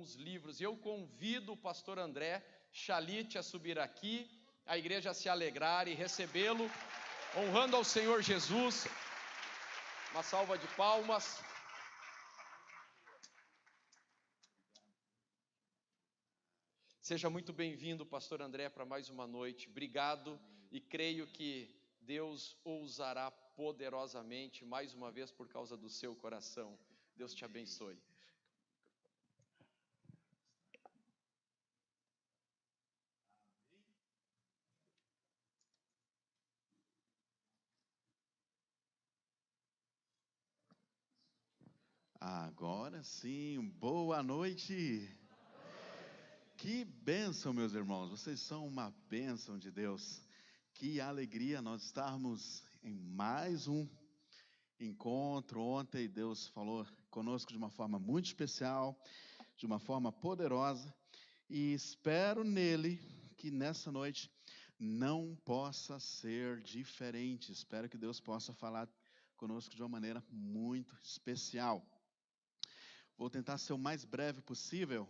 alguns livros. Eu convido o pastor André Chalite a subir aqui, a igreja a se alegrar e recebê-lo, honrando ao Senhor Jesus. Uma salva de palmas. Seja muito bem-vindo, pastor André, para mais uma noite. Obrigado, e creio que Deus o usará poderosamente mais uma vez por causa do seu coração. Deus te abençoe. Agora sim, boa noite. Que bênção, meus irmãos, vocês são uma bênção de Deus. Que alegria nós estarmos em mais um encontro. Ontem Deus falou conosco de uma forma muito especial, de uma forma poderosa, e espero nele que nessa noite não possa ser diferente. Espero que Deus possa falar conosco de uma maneira muito especial. Vou tentar ser o mais breve possível,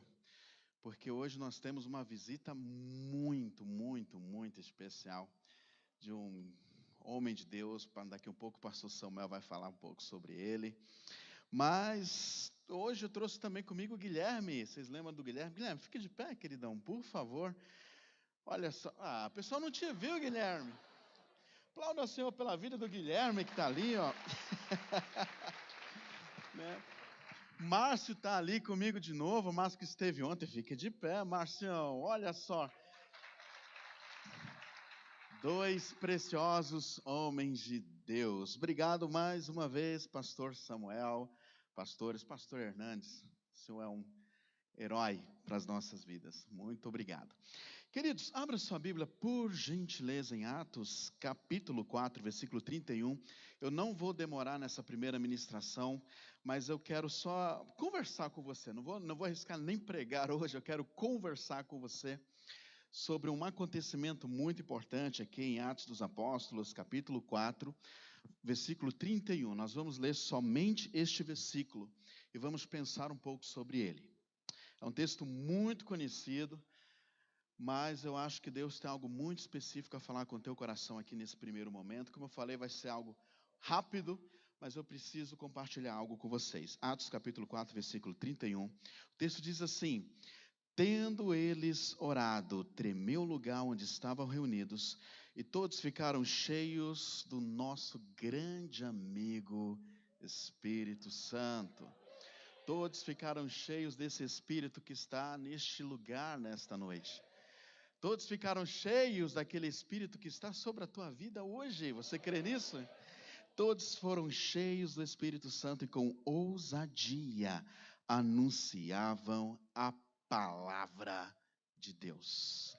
porque hoje nós temos uma visita muito especial de um homem de Deus. Daqui um pouco o pastor Samuel vai falar um pouco sobre ele. Mas hoje eu trouxe também comigo o Guilherme. Vocês lembram do Guilherme? Guilherme, fica de pé, queridão, por favor. Olha só, a pessoa não te viu, Guilherme. Aplauda o Senhor pela vida do Guilherme que está ali, ó. Né? Márcio está ali comigo de novo, o Márcio que esteve ontem, fica de pé, Marcião, olha só. Dois preciosos homens de Deus. Obrigado mais uma vez, pastor Samuel, pastor Hernandes, o senhor é um herói para as nossas vidas. Muito obrigado. Queridos, abra sua Bíblia, por gentileza, em Atos, capítulo 4, versículo 31. Eu não vou demorar nessa primeira ministração, mas eu quero só conversar com você. Não vou arriscar nem pregar hoje, eu quero conversar com você sobre um acontecimento muito importante aqui em Atos dos Apóstolos, capítulo 4, versículo 31. Nós vamos ler somente este versículo e vamos pensar um pouco sobre ele. É um texto muito conhecido, mas eu acho que Deus tem algo muito específico a falar com o teu coração aqui nesse primeiro momento. Como eu falei, vai ser algo rápido, mas eu preciso compartilhar algo com vocês. Atos capítulo 4, versículo 31. O texto diz assim: tendo eles orado, tremeu o lugar onde estavam reunidos, e todos ficaram cheios do nosso grande amigo Espírito Santo. Todos ficaram cheios desse Espírito que está neste lugar nesta noite. Todos ficaram cheios daquele Espírito que está sobre a tua vida hoje. Você crê nisso? Todos foram cheios do Espírito Santo e com ousadia anunciavam a palavra de Deus.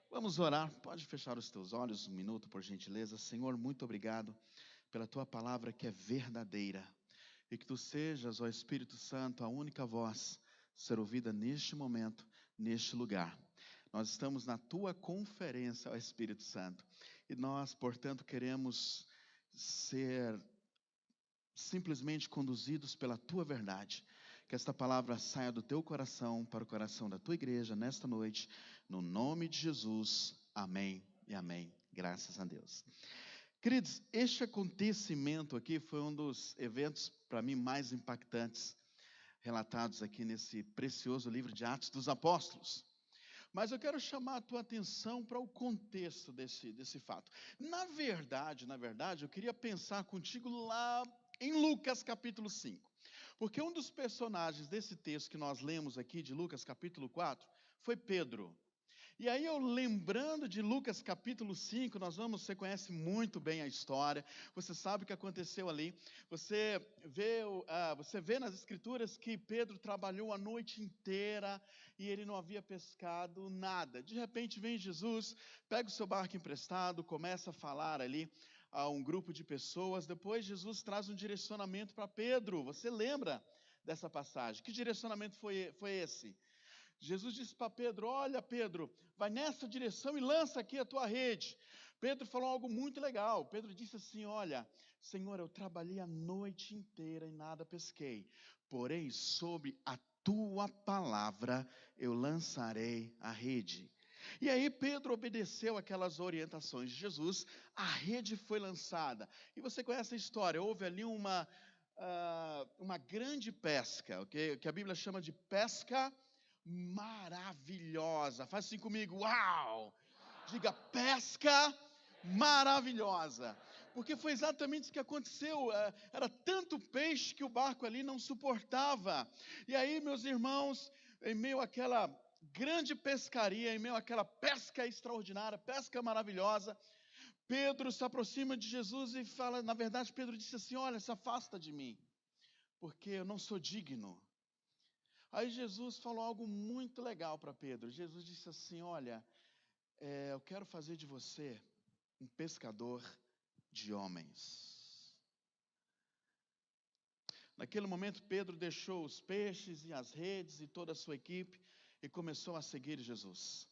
Vamos orar. Pode fechar os teus olhos um minuto, por gentileza. Senhor, muito obrigado pela tua palavra que é verdadeira. E que tu sejas, ó Espírito Santo, a única voz ser ouvida neste momento, neste lugar. Nós estamos na tua conferência, ó Espírito Santo, e nós, portanto, queremos ser simplesmente conduzidos pela tua verdade. Que esta palavra saia do teu coração para o coração da tua igreja nesta noite, no nome de Jesus, amém e amém. Graças a Deus. Queridos, este acontecimento aqui foi um dos eventos, para mim, mais impactantes, relatados aqui nesse precioso livro de Atos dos Apóstolos. Mas eu quero chamar a tua atenção para o contexto desse fato. Na verdade, eu queria pensar contigo lá em Lucas capítulo 5. Porque um dos personagens desse texto que nós lemos aqui, de Lucas capítulo 4, foi Pedro. E aí eu lembrando de Lucas capítulo 5, você conhece muito bem a história, você sabe o que aconteceu ali, você vê nas escrituras que Pedro trabalhou a noite inteira e ele não havia pescado nada. De repente vem Jesus, pega o seu barco emprestado, começa a falar ali a um grupo de pessoas, depois Jesus traz um direcionamento para Pedro. Você lembra dessa passagem? Que direcionamento foi esse? Jesus disse para Pedro: olha Pedro, vai nessa direção e lança aqui a tua rede. Pedro falou algo muito legal. Pedro disse assim: olha, Senhor, eu trabalhei a noite inteira e nada pesquei, porém sobre a tua palavra eu lançarei a rede. E aí Pedro obedeceu aquelas orientações de Jesus, a rede foi lançada. E você conhece a história, houve ali uma grande pesca, okay? Que a Bíblia chama de pesca maravilhosa. Faz assim comigo, uau! Diga, pesca maravilhosa. Porque foi exatamente isso que aconteceu. Era tanto peixe que o barco ali não suportava. E aí, meus irmãos, em meio àquela grande pescaria, em meio àquela pesca extraordinária, pesca maravilhosa, Pedro se aproxima de Jesus e fala, na verdade, Pedro disse assim, olha, se afasta de mim, porque eu não sou digno. Aí Jesus falou algo muito legal para Pedro. Jesus disse assim, olha, eu quero fazer de você um pescador de homens. Naquele momento, Pedro deixou os peixes e as redes e toda a sua equipe e começou a seguir Jesus.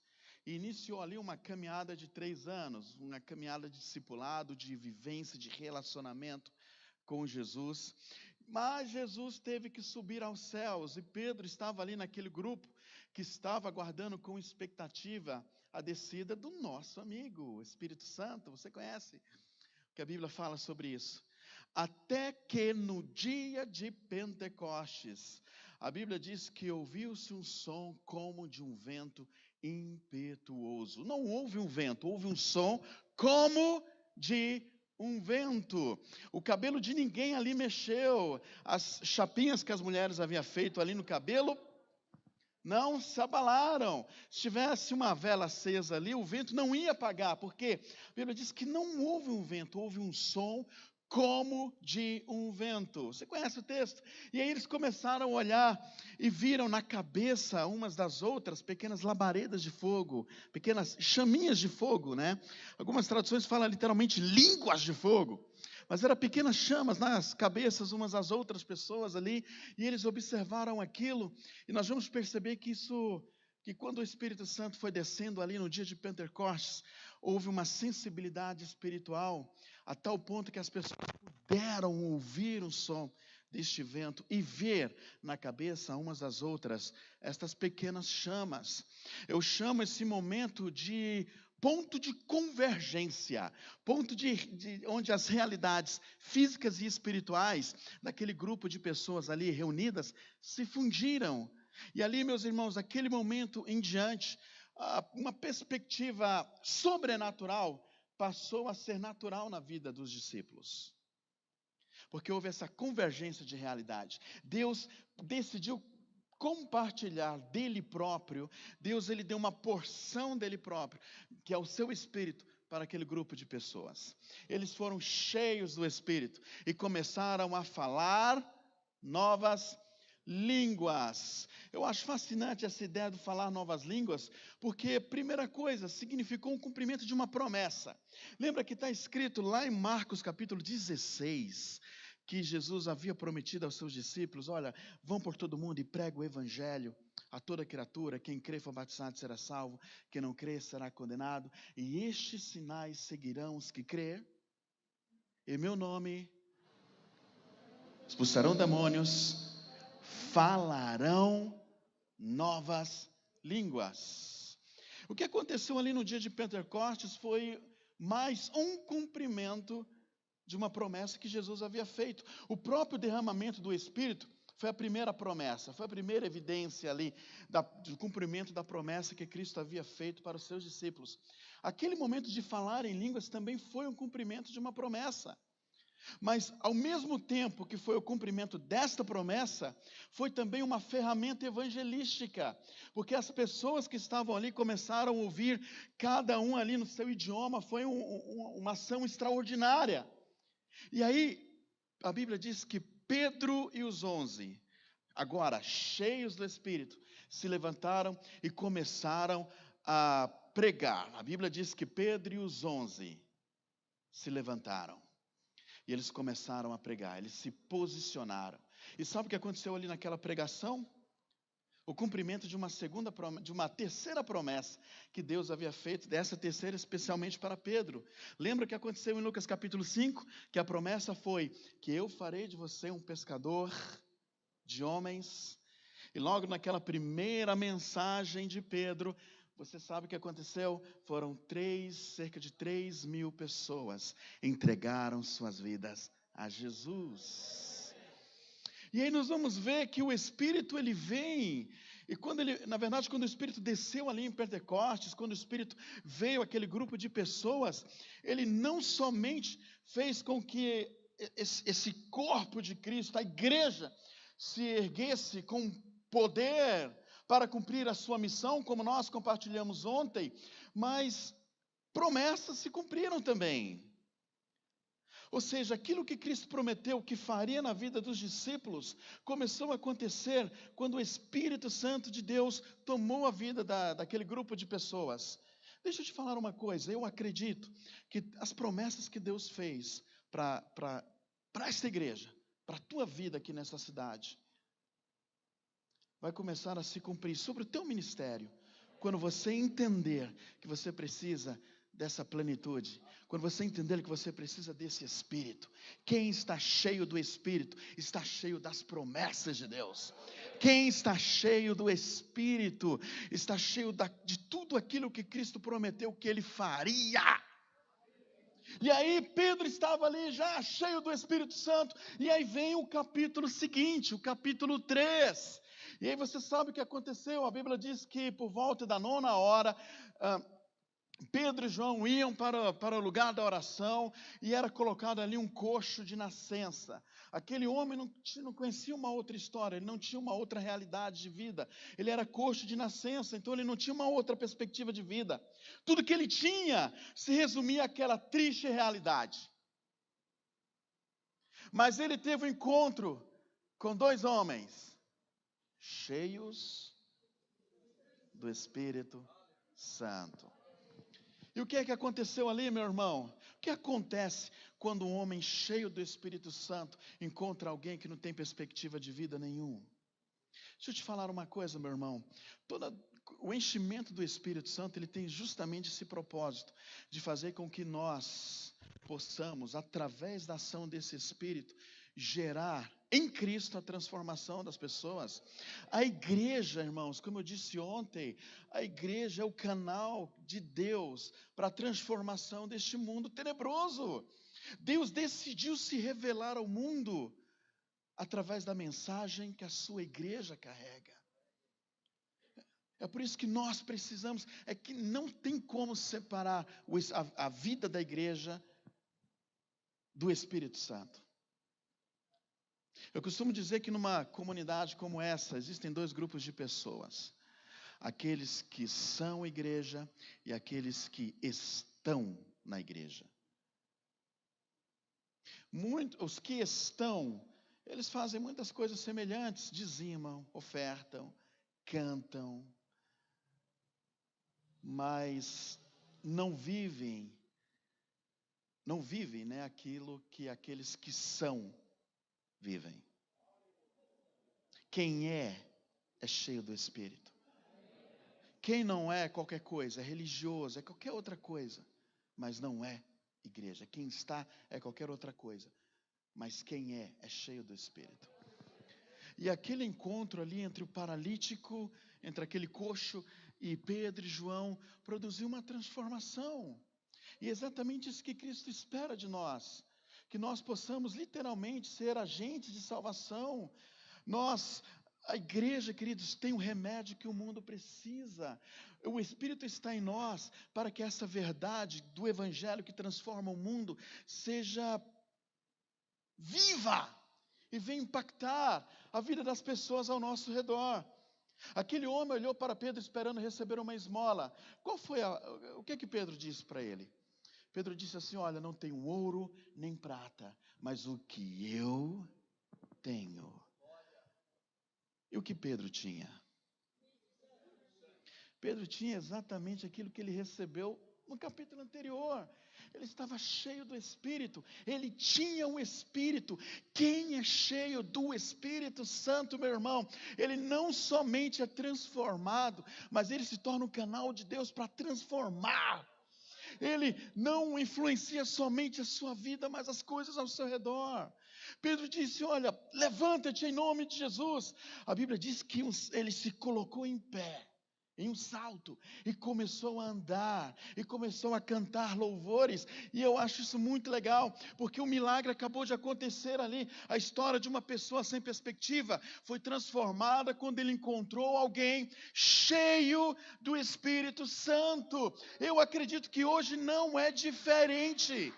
E iniciou ali uma caminhada de 3 anos, uma caminhada de discipulado, de vivência, de relacionamento com Jesus. Mas Jesus teve que subir aos céus e Pedro estava ali naquele grupo que estava aguardando com expectativa a descida do nosso amigo, o Espírito Santo. Você conhece o que a Bíblia fala sobre isso? Até que no dia de Pentecostes, a Bíblia diz que ouviu-se um som como de um vento impetuoso. Não houve um vento, houve um som como de um vento. O cabelo de ninguém ali mexeu. As chapinhas que as mulheres haviam feito ali no cabelo não se abalaram. Se tivesse uma vela acesa ali, o vento não ia apagar, porque a Bíblia diz que não houve um vento, houve um som como de um vento. Você conhece o texto? E aí eles começaram a olhar e viram na cabeça umas das outras pequenas labaredas de fogo, pequenas chaminhas de fogo, né? Algumas traduções falam literalmente línguas de fogo. Mas eram pequenas chamas nas cabeças umas das outras pessoas ali, e eles observaram aquilo, e nós vamos perceber que quando o Espírito Santo foi descendo ali no dia de Pentecostes, houve uma sensibilidade espiritual, a tal ponto que as pessoas puderam ouvir o som deste vento e ver na cabeça umas das outras estas pequenas chamas. Eu chamo esse momento de ponto de convergência, ponto onde as realidades físicas e espirituais daquele grupo de pessoas ali reunidas se fundiram. E ali, meus irmãos, daquele momento em diante, uma perspectiva sobrenatural passou a ser natural na vida dos discípulos. Porque houve essa convergência de realidade. Deus decidiu compartilhar dele próprio. Deus, ele deu uma porção dele próprio, que é o seu Espírito, para aquele grupo de pessoas. Eles foram cheios do Espírito e começaram a falar novas línguas. Eu acho fascinante essa ideia de falar novas línguas, porque, primeira coisa, significou um cumprimento de uma promessa. Lembra que está escrito lá em Marcos capítulo 16, que Jesus havia prometido aos seus discípulos, olha, vão por todo mundo e pregam o evangelho a toda criatura, quem crê e for batizado será salvo, quem não crê será condenado, e estes sinais seguirão os que crê, em meu nome expulsarão demônios, falarão novas línguas. O que aconteceu ali no dia de Pentecostes foi mais um cumprimento de uma promessa que Jesus havia feito. O próprio derramamento do Espírito foi a primeira promessa, foi a primeira evidência ali do cumprimento da promessa que Cristo havia feito para os seus discípulos. Aquele momento de falar em línguas também foi um cumprimento de uma promessa. Mas, ao mesmo tempo que foi o cumprimento desta promessa, foi também uma ferramenta evangelística, porque as pessoas que estavam ali começaram a ouvir, cada um ali no seu idioma, foi uma ação extraordinária. E aí, a Bíblia diz que Pedro e os 11, agora cheios do Espírito, se levantaram e começaram a pregar. A Bíblia diz que Pedro e os 11 se levantaram. E eles começaram a pregar, eles se posicionaram. E sabe o que aconteceu ali naquela pregação? O cumprimento de uma terceira promessa que Deus havia feito, dessa terceira especialmente para Pedro. Lembra o que aconteceu em Lucas capítulo 5? Que a promessa foi que eu farei de você um pescador de homens. E logo naquela primeira mensagem de Pedro, você sabe o que aconteceu? Foram cerca de 3.000 pessoas entregaram suas vidas a Jesus. E aí nós vamos ver que o Espírito, ele vem, e quando o Espírito desceu ali em Pentecostes, quando o Espírito veio àquele grupo de pessoas, ele não somente fez com que esse corpo de Cristo, a igreja, se erguesse com poder para cumprir a sua missão, como nós compartilhamos ontem, mas promessas se cumpriram também. Ou seja, aquilo que Cristo prometeu que faria na vida dos discípulos, começou a acontecer quando o Espírito Santo de Deus tomou a vida daquele grupo de pessoas. Deixa eu te falar uma coisa, eu acredito que as promessas que Deus fez para esta igreja, para a tua vida aqui nessa cidade, vai começar a se cumprir sobre o teu ministério, quando você entender que você precisa dessa plenitude, quando você entender que você precisa desse Espírito. Quem está cheio do Espírito, está cheio das promessas de Deus. Quem está cheio do Espírito, está cheio de tudo aquilo que Cristo prometeu que Ele faria. E aí Pedro estava ali já cheio do Espírito Santo, e aí vem o capítulo seguinte, o capítulo 3, e aí você sabe o que aconteceu. A Bíblia diz que por volta da 9ª, Pedro e João iam para o lugar da oração, e era colocado ali um coxo de nascença. Aquele homem não conhecia uma outra história, ele não tinha uma outra realidade de vida, ele era coxo de nascença, então ele não tinha uma outra perspectiva de vida. Tudo que ele tinha se resumia àquela triste realidade. Mas ele teve um encontro com 2 homens, cheios do Espírito Santo. E o que é que aconteceu ali, meu irmão? O que acontece quando um homem cheio do Espírito Santo encontra alguém que não tem perspectiva de vida nenhuma? Deixa eu te falar uma coisa, meu irmão. O enchimento do Espírito Santo, ele tem justamente esse propósito de fazer com que nós possamos, através da ação desse Espírito, gerar em Cristo a transformação das pessoas. A igreja, irmãos, como eu disse ontem, a igreja é o canal de Deus para a transformação deste mundo tenebroso. Deus decidiu se revelar ao mundo através da mensagem que a sua igreja carrega. É por isso que nós precisamos, é que não tem como separar a vida da igreja do Espírito Santo. Eu costumo dizer que numa comunidade como essa, existem 2 grupos de pessoas. Aqueles que são igreja e aqueles que estão na igreja. Os que estão, eles fazem muitas coisas semelhantes, dizimam, ofertam, cantam, mas não vivem, né, aquilo que aqueles que são vivem. Quem é cheio do Espírito. Quem não é qualquer coisa, é religioso, é qualquer outra coisa, mas não é igreja. Quem está é qualquer outra coisa, mas quem é cheio do Espírito. E aquele encontro ali entre o paralítico, entre aquele coxo e Pedro e João, produziu uma transformação. E é exatamente isso que Cristo espera de nós, que nós possamos literalmente ser agentes de salvação. A igreja, queridos, tem um remédio que o mundo precisa. O Espírito está em nós para que essa verdade do Evangelho que transforma o mundo seja viva e venha impactar a vida das pessoas ao nosso redor. Aquele homem olhou para Pedro esperando receber uma esmola. O que Pedro disse para ele? Pedro disse assim: olha, não tenho ouro nem prata, mas o que eu tenho. E o que Pedro tinha? Pedro tinha exatamente aquilo que ele recebeu no capítulo anterior. Ele estava cheio do Espírito, ele tinha o Espírito. Quem é cheio do Espírito Santo, meu irmão, ele não somente é transformado, mas ele se torna um canal de Deus para transformar. Ele não influencia somente a sua vida, mas as coisas ao seu redor. Pedro disse: olha, levanta-te em nome de Jesus. A Bíblia diz que ele se colocou em pé, em um salto, e começou a andar, e começou a cantar louvores. E eu acho isso muito legal, porque o milagre acabou de acontecer ali. A história de uma pessoa sem perspectiva foi transformada quando ele encontrou alguém cheio do Espírito Santo. Eu acredito que hoje não é diferente.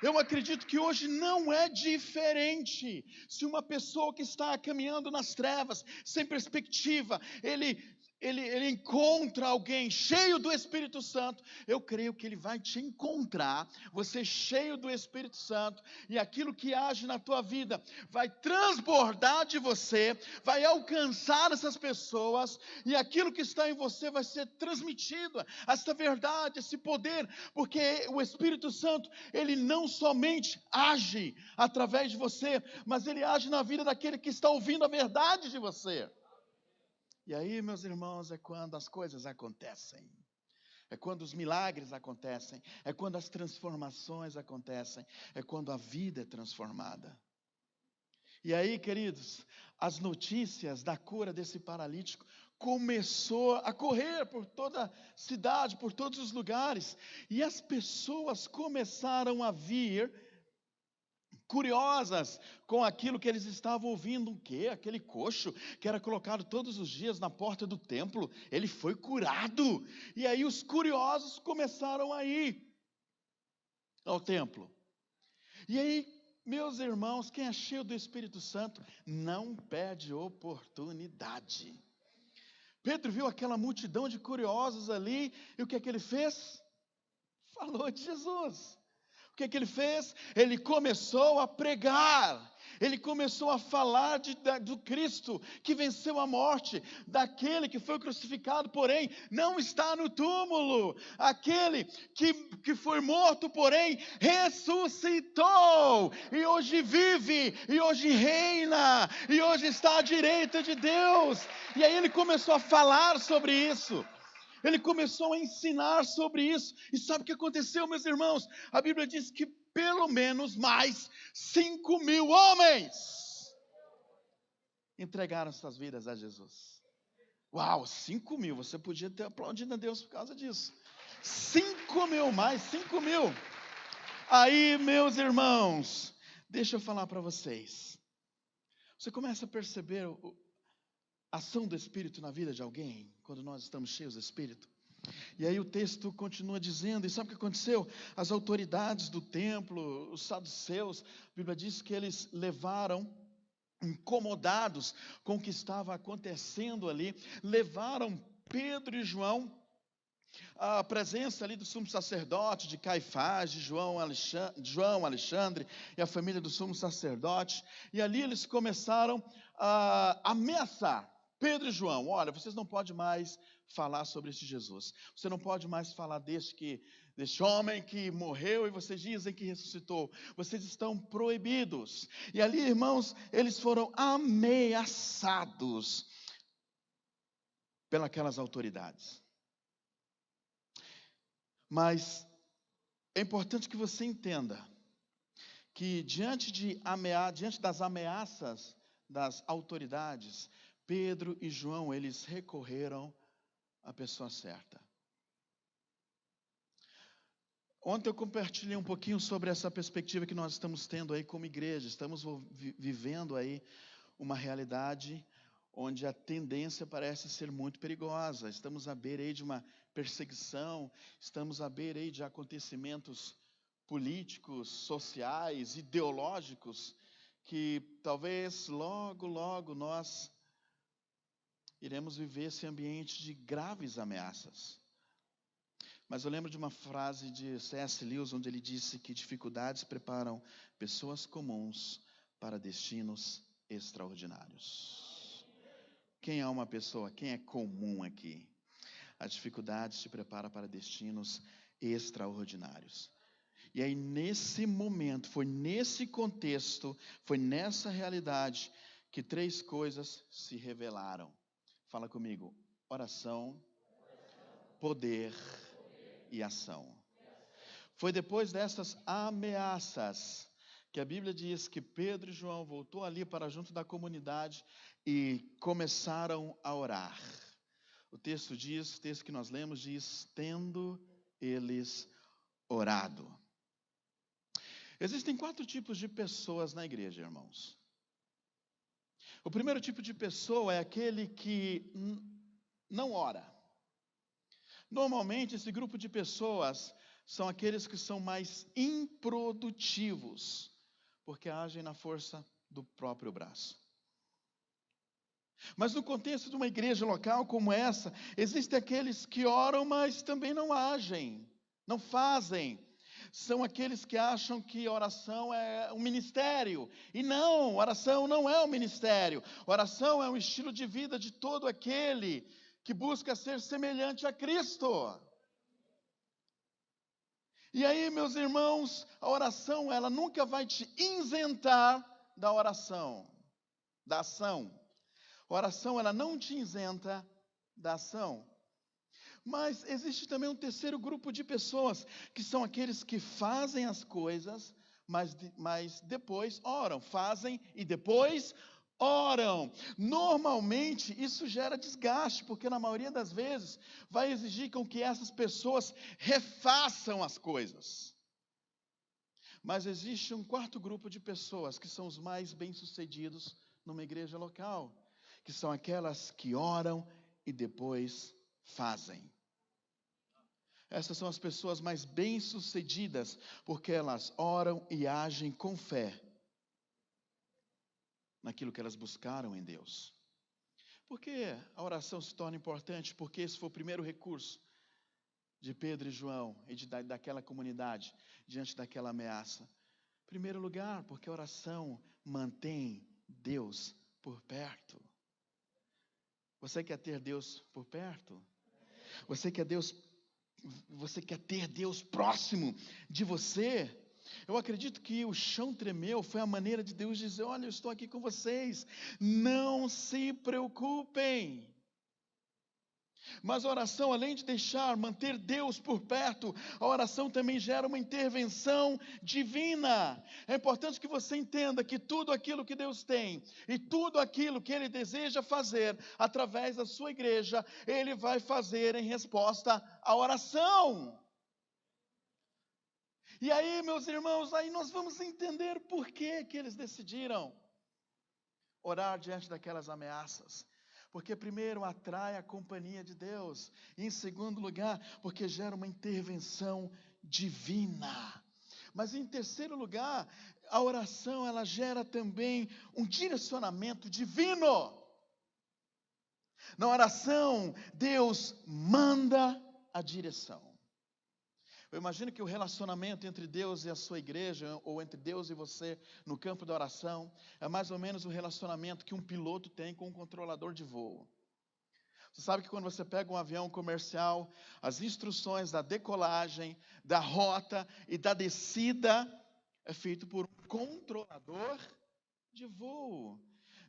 Eu acredito que hoje não é diferente. Se uma pessoa que está caminhando nas trevas, sem perspectiva, ele encontra alguém cheio do Espírito Santo, eu creio que ele vai te encontrar, você cheio do Espírito Santo, e aquilo que age na tua vida vai transbordar de você, vai alcançar essas pessoas, e aquilo que está em você vai ser transmitido, essa verdade, esse poder, porque o Espírito Santo, ele não somente age através de você, mas ele age na vida daquele que está ouvindo a verdade de você. E aí, meus irmãos, é quando as coisas acontecem, é quando os milagres acontecem, é quando as transformações acontecem, é quando a vida é transformada. E aí, queridos, as notícias da cura desse paralítico começou a correr por toda a cidade, por todos os lugares, e as pessoas começaram a vir curiosas com aquilo que eles estavam ouvindo. O quê? Aquele coxo que era colocado todos os dias na porta do templo, ele foi curado. E aí os curiosos começaram a ir ao templo. E aí, meus irmãos, quem é cheio do Espírito Santo não perde oportunidade. Pedro viu aquela multidão de curiosos ali, e o que é que ele fez? Falou de Jesus. O que é que ele fez? Ele começou a pregar, ele começou a falar do Cristo que venceu a morte, daquele que foi crucificado, porém não está no túmulo, aquele que foi morto, porém ressuscitou, e hoje vive, e hoje reina, e hoje está à direita de Deus. E aí ele começou a falar sobre isso. Ele começou a ensinar sobre isso. E sabe o que aconteceu, meus irmãos? A Bíblia diz que pelo menos mais 5.000 homens entregaram suas vidas a Jesus. Uau, 5.000. Você podia ter aplaudido a Deus por causa disso. 5.000 mais, 5.000. Aí, meus irmãos, deixa eu falar para vocês. Você começa a perceber a ação do Espírito na vida de alguém, quando nós estamos cheios do Espírito. E aí o texto continua dizendo, e sabe o que aconteceu? As autoridades do templo, os saduceus, a Bíblia diz que eles levaram, incomodados com o que estava acontecendo ali, levaram Pedro e João à presença ali do sumo sacerdote, de Caifás, de João Alexandre e a família do sumo sacerdote, e ali eles começaram a ameaçar Pedro e João. Olha, vocês não podem mais falar sobre esse Jesus. Você não pode mais falar deste homem que morreu e vocês dizem que ressuscitou. Vocês estão proibidos. E ali, irmãos, eles foram ameaçados pelas autoridades. Mas é importante que você entenda que diante das ameaças das autoridades, Pedro e João, eles recorreram à pessoa certa. Ontem eu compartilhei um pouquinho sobre essa perspectiva que nós estamos tendo aí como igreja. Estamos vivendo aí uma realidade onde a tendência parece ser muito perigosa. Estamos à beira aí de uma perseguição, estamos à beira aí de acontecimentos políticos, sociais, ideológicos, que talvez logo, logo nós iremos viver esse ambiente de graves ameaças. Mas eu lembro de uma frase de C.S. Lewis, onde ele disse que dificuldades preparam pessoas comuns para destinos extraordinários. Quem é uma pessoa, quem é comum aqui? A dificuldade te prepara para destinos extraordinários. E aí nesse momento, foi nesse contexto, foi nessa realidade que 3 coisas se revelaram. Fala comigo: oração, poder e ação. Foi depois dessas ameaças que a Bíblia diz que Pedro e João voltou ali para junto da comunidade e começaram a orar. O texto que nós lemos diz, tendo eles orado. Existem 4 tipos de pessoas na igreja, irmãos. O primeiro tipo de pessoa é aquele que não ora. Normalmente, esse grupo de pessoas são aqueles que são mais improdutivos, porque agem na força do próprio braço. Mas no contexto de uma igreja local como essa, existem aqueles que oram, mas também não agem, não fazem. São aqueles que acham que oração é um ministério. E não, oração não é um ministério. Oração é um estilo de vida de todo aquele que busca ser semelhante a Cristo. E aí, meus irmãos, a oração, ela nunca vai te isentar da oração, da ação. A oração, ela não te isenta da ação. Mas existe também um terceiro grupo de pessoas, que são aqueles que fazem as coisas, mas depois oram. Fazem e depois oram. Normalmente isso gera desgaste, porque na maioria das vezes vai exigir com que essas pessoas refaçam as coisas. Mas existe um quarto grupo de pessoas, que são os mais bem-sucedidos numa igreja local, que são aquelas que oram e depois fazem. Essas são as pessoas mais bem-sucedidas, porque elas oram e agem com fé naquilo que elas buscaram em Deus. Por que a oração se torna importante? Porque esse foi o primeiro recurso de Pedro e João e daquela comunidade diante daquela ameaça. Em primeiro lugar, porque a oração mantém Deus por perto. Você quer ter Deus por perto? Você quer ter Deus próximo de você? Eu acredito que o chão tremeu, foi a maneira de Deus dizer, olha, eu estou aqui com vocês, não se preocupem. Mas a oração, além de manter Deus por perto, a oração também gera uma intervenção divina. É importante que você entenda que tudo aquilo que Deus tem e tudo aquilo que Ele deseja fazer através da sua igreja, Ele vai fazer em resposta à oração. E aí, meus irmãos, aí nós vamos entender por que eles decidiram orar diante daquelas ameaças. Porque primeiro atrai a companhia de Deus, e em segundo lugar, porque gera uma intervenção divina. Mas em terceiro lugar, a oração ela gera também um direcionamento divino. Na oração, Deus manda a direção. Eu imagino que o relacionamento entre Deus e a sua igreja, ou entre Deus e você no campo da oração, é mais ou menos o relacionamento que um piloto tem com um controlador de voo. Você sabe que quando você pega um avião comercial, as instruções da decolagem, da rota e da descida é feito por um controlador de voo.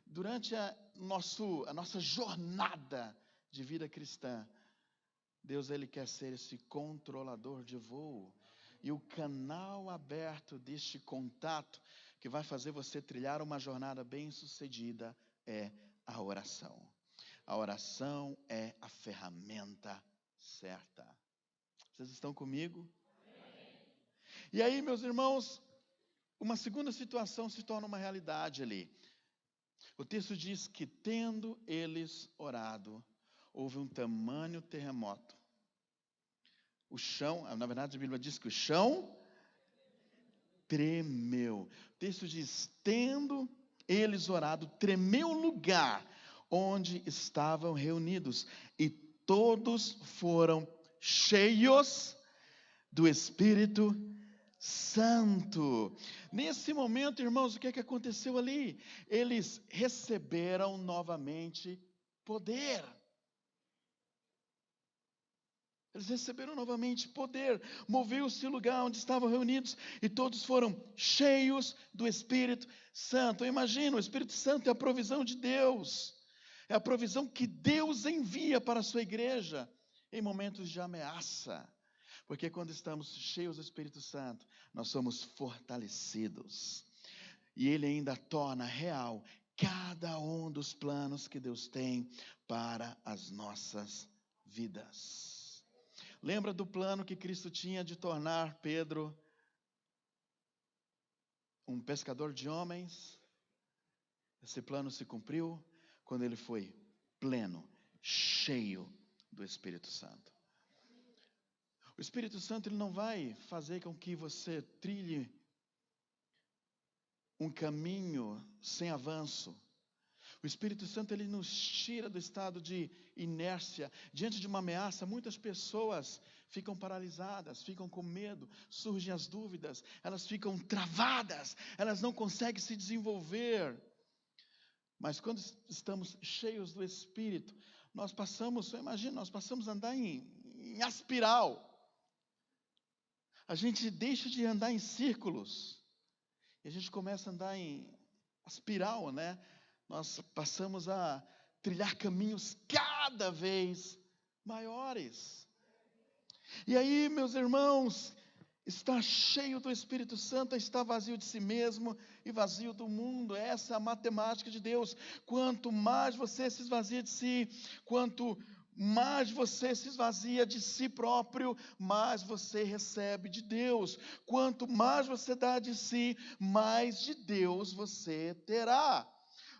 Durante a nossa jornada de vida cristã, Deus ele quer ser esse controlador de voo. E o canal aberto deste contato que vai fazer você trilhar uma jornada bem-sucedida é a oração. A oração é a ferramenta certa. Vocês estão comigo? E aí, meus irmãos, uma segunda situação se torna uma realidade ali. O texto diz que tendo eles orado, houve um tamanho terremoto. O chão, na verdade a Bíblia diz que o chão tremeu. O texto diz, tendo eles orado, tremeu o lugar onde estavam reunidos. E todos foram cheios do Espírito Santo. Nesse momento, irmãos, o que aconteceu ali? Eles receberam novamente poder. Eles receberam novamente poder, moveu-se o lugar onde estavam reunidos e todos foram cheios do Espírito Santo. Eu imagino, o Espírito Santo é a provisão de Deus, é a provisão que Deus envia para a sua igreja em momentos de ameaça. Porque quando estamos cheios do Espírito Santo, nós somos fortalecidos. E Ele ainda torna real cada um dos planos que Deus tem para as nossas vidas. Lembra do plano que Cristo tinha de tornar Pedro um pescador de homens? Esse plano se cumpriu quando ele foi pleno, cheio do Espírito Santo. O Espírito Santo ele não vai fazer com que você trilhe um caminho sem avanço. O Espírito Santo ele nos tira do estado de inércia. Diante de uma ameaça, muitas pessoas ficam paralisadas, ficam com medo, surgem as dúvidas, elas ficam travadas, elas não conseguem se desenvolver. Mas quando estamos cheios do Espírito, nós passamos a andar em espiral. A gente deixa de andar em círculos e a gente começa a andar em espiral, né? Nós passamos a trilhar caminhos cada vez maiores. E aí, meus irmãos, estar cheio do Espírito Santo é estar vazio de si mesmo e vazio do mundo. Essa é a matemática de Deus. Quanto mais você se esvazia de si, quanto mais você se esvazia de si próprio, mais você recebe de Deus. Quanto mais você dá de si, mais de Deus você terá.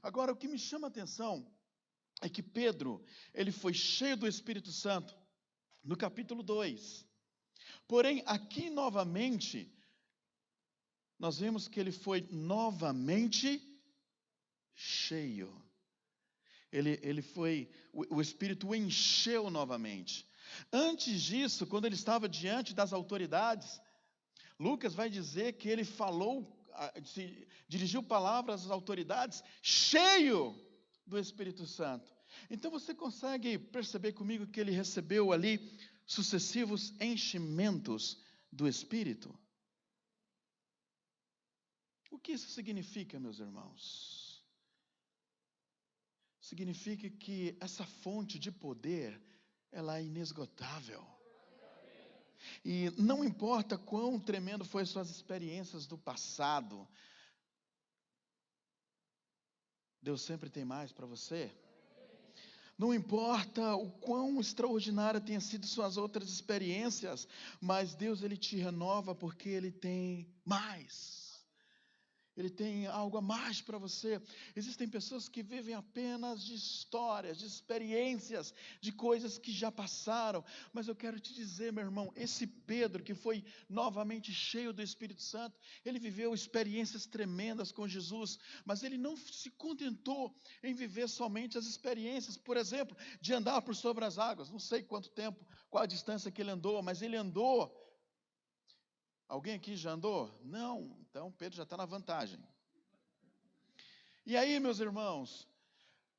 Agora, o que me chama a atenção é que Pedro, ele foi cheio do Espírito Santo no capítulo 2. Porém, aqui novamente, nós vemos que ele foi novamente cheio. O Espírito o encheu novamente. Antes disso, quando ele estava diante das autoridades, Lucas vai dizer que ele dirigiu palavras às autoridades, cheio do Espírito Santo. Então você consegue perceber comigo que ele recebeu ali sucessivos enchimentos do Espírito? O que isso significa, meus irmãos? Significa que essa fonte de poder, ela é inesgotável. E não importa quão tremendo foram suas experiências do passado, Deus sempre tem mais para você. Não importa o quão extraordinária tenha sido suas outras experiências, mas Deus ele te renova porque Ele tem mais. Ele tem algo a mais para você. Existem pessoas que vivem apenas de histórias, de experiências, de coisas que já passaram. Mas eu quero te dizer, meu irmão, esse Pedro que foi novamente cheio do Espírito Santo, ele viveu experiências tremendas com Jesus, mas ele não se contentou em viver somente as experiências, por exemplo, de andar por sobre as águas. Não sei quanto tempo, qual a distância que ele andou, mas ele andou. Alguém aqui já andou? Não, então Pedro já está na vantagem. E aí, meus irmãos,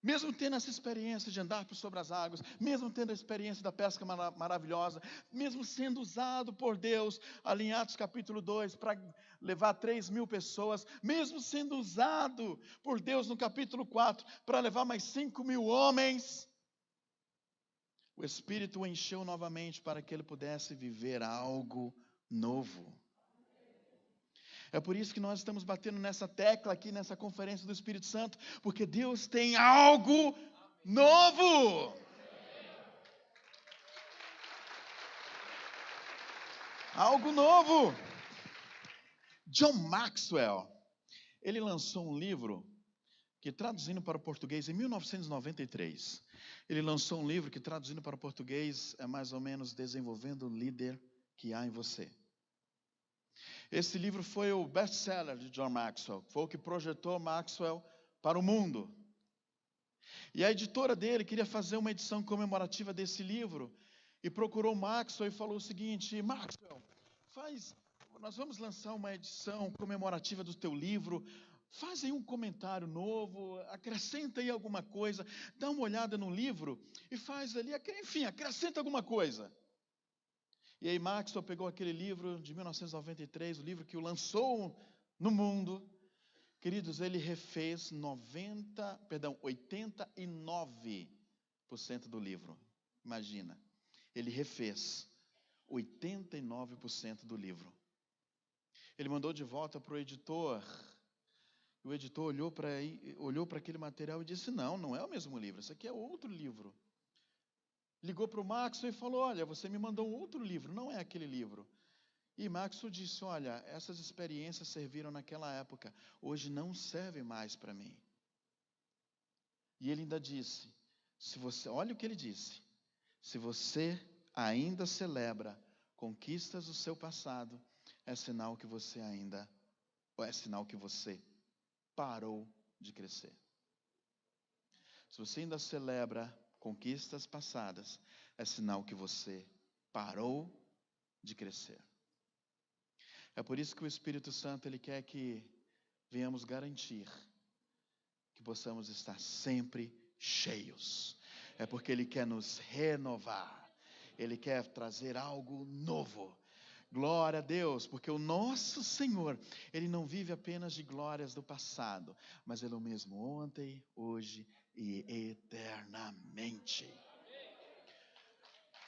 mesmo tendo essa experiência de andar por sobre as águas, mesmo tendo a experiência da pesca maravilhosa, mesmo sendo usado por Deus, ali em Atos capítulo 2, para levar 3.000 pessoas, mesmo sendo usado por Deus no capítulo 4, para levar mais 5.000 homens, o Espírito o encheu novamente para que ele pudesse viver algo novo. É por isso que nós estamos batendo nessa tecla aqui nessa conferência do Espírito Santo, porque Deus tem algo novo. Algo novo. John Maxwell, ele lançou um livro que, traduzindo para o português, em 1993, ele lançou um livro que, traduzindo para o português, é mais ou menos Desenvolvendo o Líder que Há em Você. Esse livro foi o best-seller de John Maxwell, foi o que projetou Maxwell para o mundo. E a editora dele queria fazer uma edição comemorativa desse livro, e procurou Maxwell e falou o seguinte: Maxwell, nós vamos lançar uma edição comemorativa do teu livro, faz aí um comentário novo, acrescenta aí alguma coisa, dá uma olhada no livro e faz ali, enfim, acrescenta alguma coisa. E aí Maxwell pegou aquele livro de 1993, o livro que o lançou no mundo. Queridos, ele refez 89% do livro. Imagina, ele refez 89% do livro. Ele mandou de volta para o editor. O editor olhou para aquele material e disse: não é o mesmo livro, isso aqui é outro livro. Ligou para o Maxwell e falou: olha, você me mandou um outro livro, não é aquele livro. E Maxwell disse: olha, essas experiências serviram naquela época, hoje não servem mais para mim. E ele ainda disse, olha o que ele disse: se você ainda celebra conquistas do seu passado, é sinal que você parou de crescer. Se você ainda celebra conquistas passadas, é sinal que você parou de crescer. É por isso que o Espírito Santo, ele quer que venhamos garantir que possamos estar sempre cheios. É porque ele quer nos renovar. Ele quer trazer algo novo. Glória a Deus, porque o nosso Senhor, ele não vive apenas de glórias do passado, mas ele é o mesmo ontem, hoje e eternamente.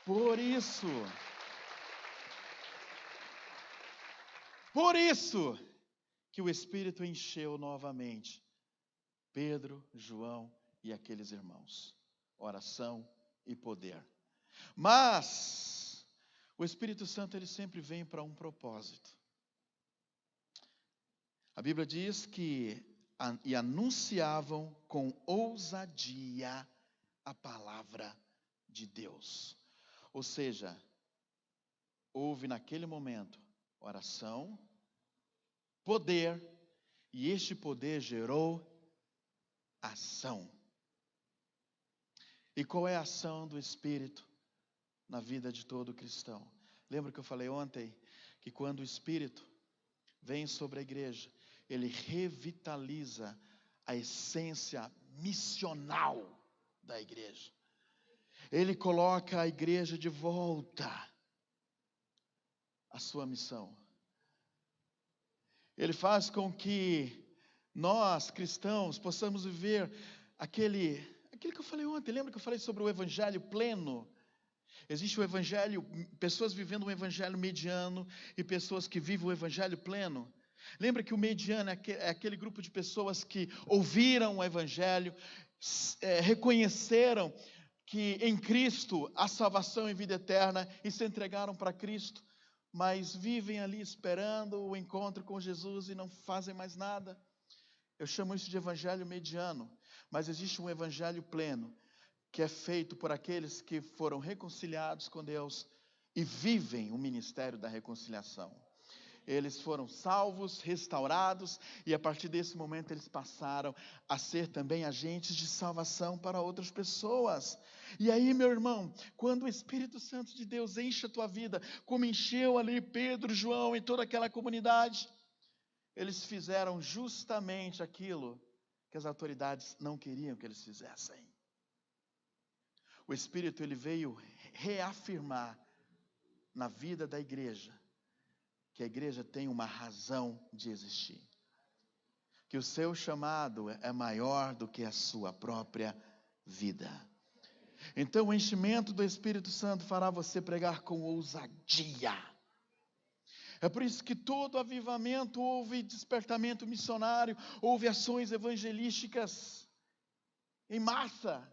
Por isso que o Espírito encheu novamente Pedro, João e aqueles irmãos. Oração e poder. Mas o Espírito Santo, ele sempre vem para um propósito. A Bíblia diz que e anunciavam com ousadia a palavra de Deus. Ou seja, houve naquele momento oração, poder, e este poder gerou ação. E qual é a ação do Espírito na vida de todo cristão? Lembra que eu falei ontem que quando o Espírito vem sobre a igreja, ele revitaliza a essência missional da igreja. Ele coloca a igreja de volta à sua missão. Ele faz com que nós, cristãos, possamos viver aquilo que eu falei ontem. Lembra que eu falei sobre o evangelho pleno? Existe o evangelho, pessoas vivendo um evangelho mediano e pessoas que vivem o evangelho pleno. Lembra que o mediano é aquele grupo de pessoas que ouviram o evangelho, reconheceram que em Cristo há salvação e vida eterna e se entregaram para Cristo, mas vivem ali esperando o encontro com Jesus e não fazem mais nada. Eu chamo isso de evangelho mediano, mas existe um evangelho pleno, que é feito por aqueles que foram reconciliados com Deus e vivem o ministério da reconciliação. Eles foram salvos, restaurados, e a partir desse momento eles passaram a ser também agentes de salvação para outras pessoas. E aí, meu irmão, quando o Espírito Santo de Deus enche a tua vida, como encheu ali Pedro, João e toda aquela comunidade, eles fizeram justamente aquilo que as autoridades não queriam que eles fizessem. O Espírito, ele veio reafirmar na vida da igreja que a igreja tem uma razão de existir. Que o seu chamado é maior do que a sua própria vida. Então o enchimento do Espírito Santo fará você pregar com ousadia. É por isso que todo avivamento houve despertamento missionário, houve ações evangelísticas em massa.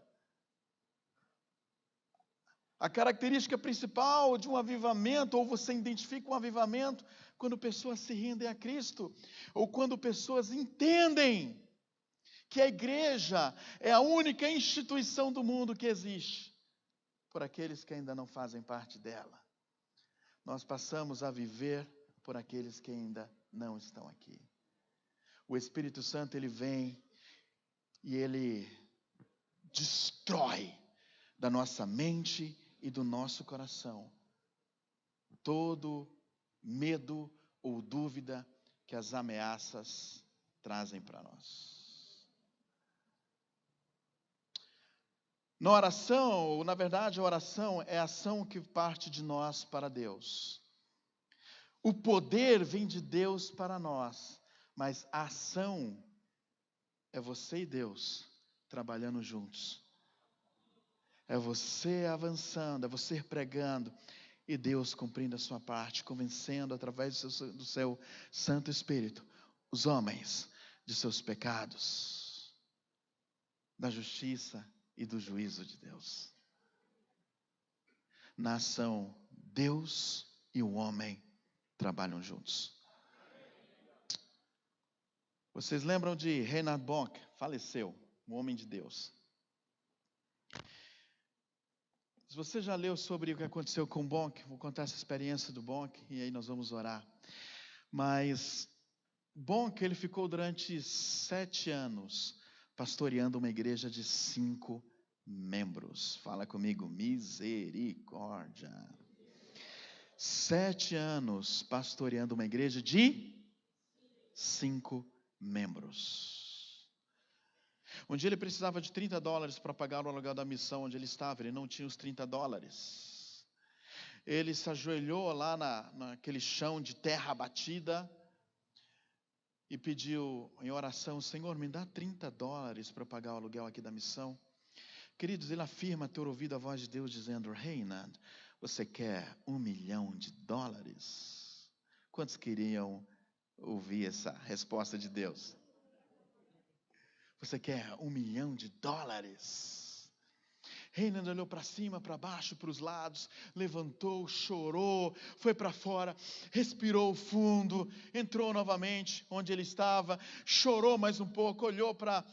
A característica principal de um avivamento, ou você identifica um avivamento, quando pessoas se rendem a Cristo, ou quando pessoas entendem que a igreja é a única instituição do mundo que existe, por aqueles que ainda não fazem parte dela. Nós passamos a viver por aqueles que ainda não estão aqui. O Espírito Santo, ele vem e ele destrói da nossa mente e do nosso coração todo medo ou dúvida que as ameaças trazem para nós. Na oração, ou na verdade a oração é a ação que parte de nós para Deus. O poder vem de Deus para nós, mas a ação é você e Deus trabalhando juntos. É você avançando, é você pregando, E Deus cumprindo a sua parte, convencendo através do seu Santo Espírito os homens de seus pecados, da justiça e do juízo de Deus. Na ação, Deus e o homem trabalham juntos. Vocês lembram de Reinhard Bonk? Faleceu, um homem de Deus. Se você já leu sobre o que aconteceu com Bonk, vou contar essa experiência do Bonk e aí nós vamos orar. Mas Bonk, ele ficou durante 7 anos pastoreando uma igreja de 5 membros. Fala comigo, misericórdia. 7 anos pastoreando uma igreja de 5 membros. Um dia ele precisava de $30 para pagar o aluguel da missão onde ele estava. Ele não tinha os $30. Ele se ajoelhou lá naquele chão de terra batida e pediu em oração: Senhor, me dá $30 para pagar o aluguel aqui da missão. Queridos, ele afirma ter ouvido a voz de Deus dizendo: Reinhard, você quer $1 milhão? Quantos queriam ouvir essa resposta de Deus? Você quer $1 milhão? Reinhard olhou para cima, para baixo, para os lados, levantou, chorou, foi para fora, respirou fundo, entrou novamente onde ele estava, chorou mais um pouco, olhou para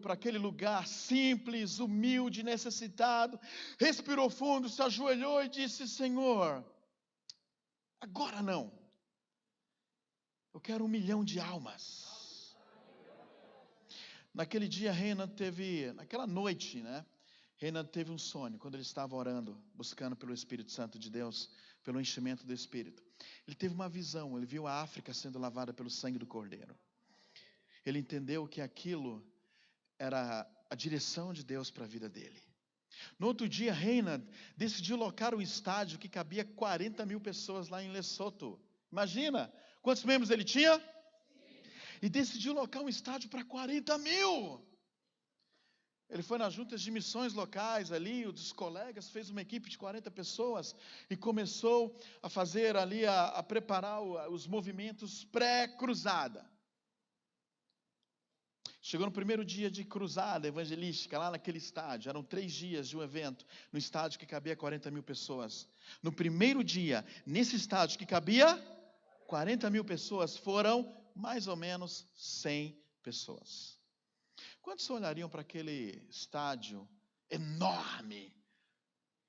aquele lugar simples, humilde, necessitado, respirou fundo, se ajoelhou e disse: Senhor, agora não, eu quero 1 milhão de almas. Naquele dia, naquela noite, Reinhard teve um sonho, quando ele estava orando, buscando pelo Espírito Santo de Deus, pelo enchimento do Espírito. Ele teve uma visão, ele viu a África sendo lavada pelo sangue do Cordeiro. Ele entendeu que aquilo era a direção de Deus para a vida dele. No outro dia, Reinhard decidiu locar um estádio que cabia 40 mil pessoas lá em Lesotho. Imagina, quantos membros ele tinha? E decidiu locar um estádio para 40 mil. Ele foi nas juntas de missões locais ali, os colegas, fez uma equipe de 40 pessoas e começou a fazer ali, a preparar os movimentos pré-cruzada. Chegou no primeiro dia de cruzada evangelística, lá naquele estádio. Eram 3 dias de um evento, no estádio que cabia 40 mil pessoas. No primeiro dia, nesse estádio que cabia 40 mil pessoas, foram mais ou menos 100 pessoas. Quantos olhariam para aquele estádio enorme,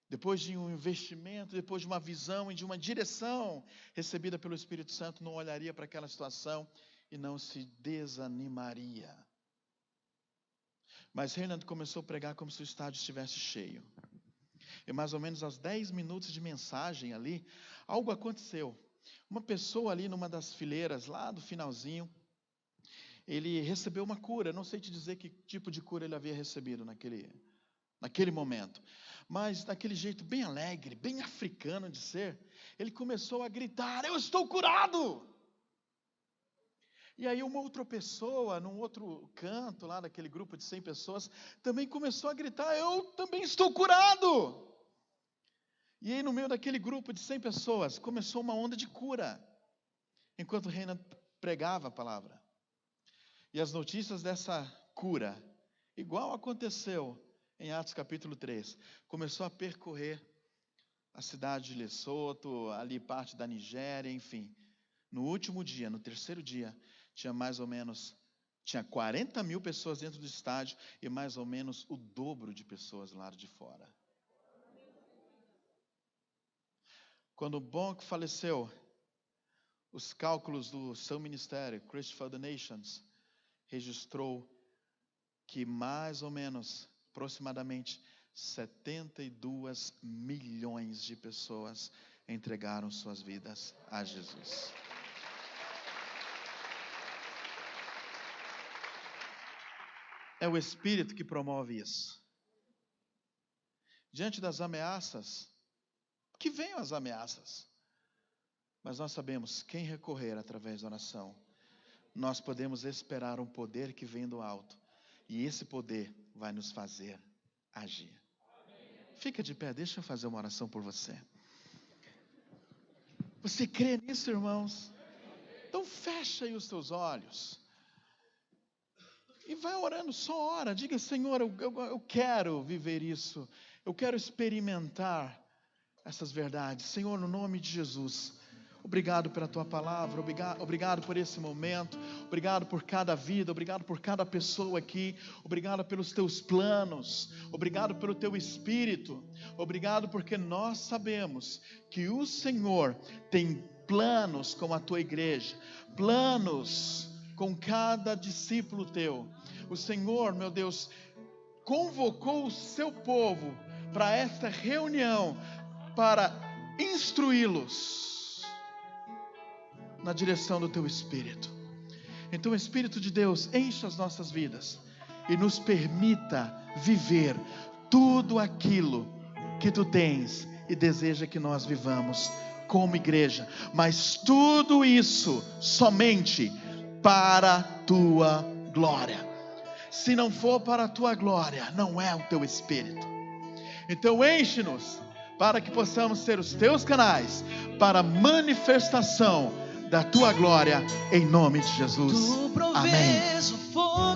depois de um investimento, depois de uma visão e de uma direção recebida pelo Espírito Santo, não olharia para aquela situação e não se desanimaria? Mas Reinhard começou a pregar como se o estádio estivesse cheio. E mais ou menos aos 10 minutos de mensagem ali, algo aconteceu. Uma pessoa ali numa das fileiras, lá do finalzinho, ele recebeu uma cura. Não sei te dizer que tipo de cura ele havia recebido naquele momento. Mas daquele jeito bem alegre, bem africano de ser, ele começou a gritar: eu estou curado! E aí uma outra pessoa, num outro canto lá daquele grupo de 100 pessoas, também começou a gritar: eu também estou curado! E aí no meio daquele grupo de 100 pessoas, começou uma onda de cura, enquanto Reinhard pregava a palavra. E as notícias dessa cura, igual aconteceu em Atos capítulo 3, começou a percorrer a cidade de Lesotho, ali parte da Nigéria, enfim. No último dia, no terceiro dia, tinha 40 mil pessoas dentro do estádio e mais ou menos o dobro de pessoas lá de fora. Quando Bonk faleceu, os cálculos do seu ministério, Christ for the Nations, registrou que mais ou menos, aproximadamente, 72 milhões de pessoas entregaram suas vidas a Jesus. É o Espírito que promove isso. Diante das ameaças, que venham as ameaças, mas nós sabemos quem recorrer através da oração. Nós podemos esperar um poder que vem do alto, e esse poder vai nos fazer agir. Fica de pé, deixa eu fazer uma oração por você. Você crê nisso, irmãos? Então fecha aí os teus olhos. E vai orando, só ora. Diga, Senhor, eu quero viver isso. Eu quero experimentar essas verdades. Senhor, no nome de Jesus, obrigado pela Tua palavra, obrigado por esse momento, obrigado por cada vida, obrigado por cada pessoa aqui, obrigado pelos Teus planos, obrigado pelo Teu Espírito, obrigado porque nós sabemos que o Senhor tem planos com a Tua igreja, planos com cada discípulo Teu. O Senhor, meu Deus, convocou o Seu povo para esta reunião, para instruí-los na direção do Teu Espírito. Então, Espírito de Deus, enche as nossas vidas e nos permita viver tudo aquilo que Tu tens e deseja que nós vivamos como igreja, mas tudo isso somente para a Tua glória. Se não for para a Tua glória, não é o Teu Espírito. Então enche-nos para que possamos ser os Teus canais para a manifestação da Tua glória, em nome de Jesus. Amém.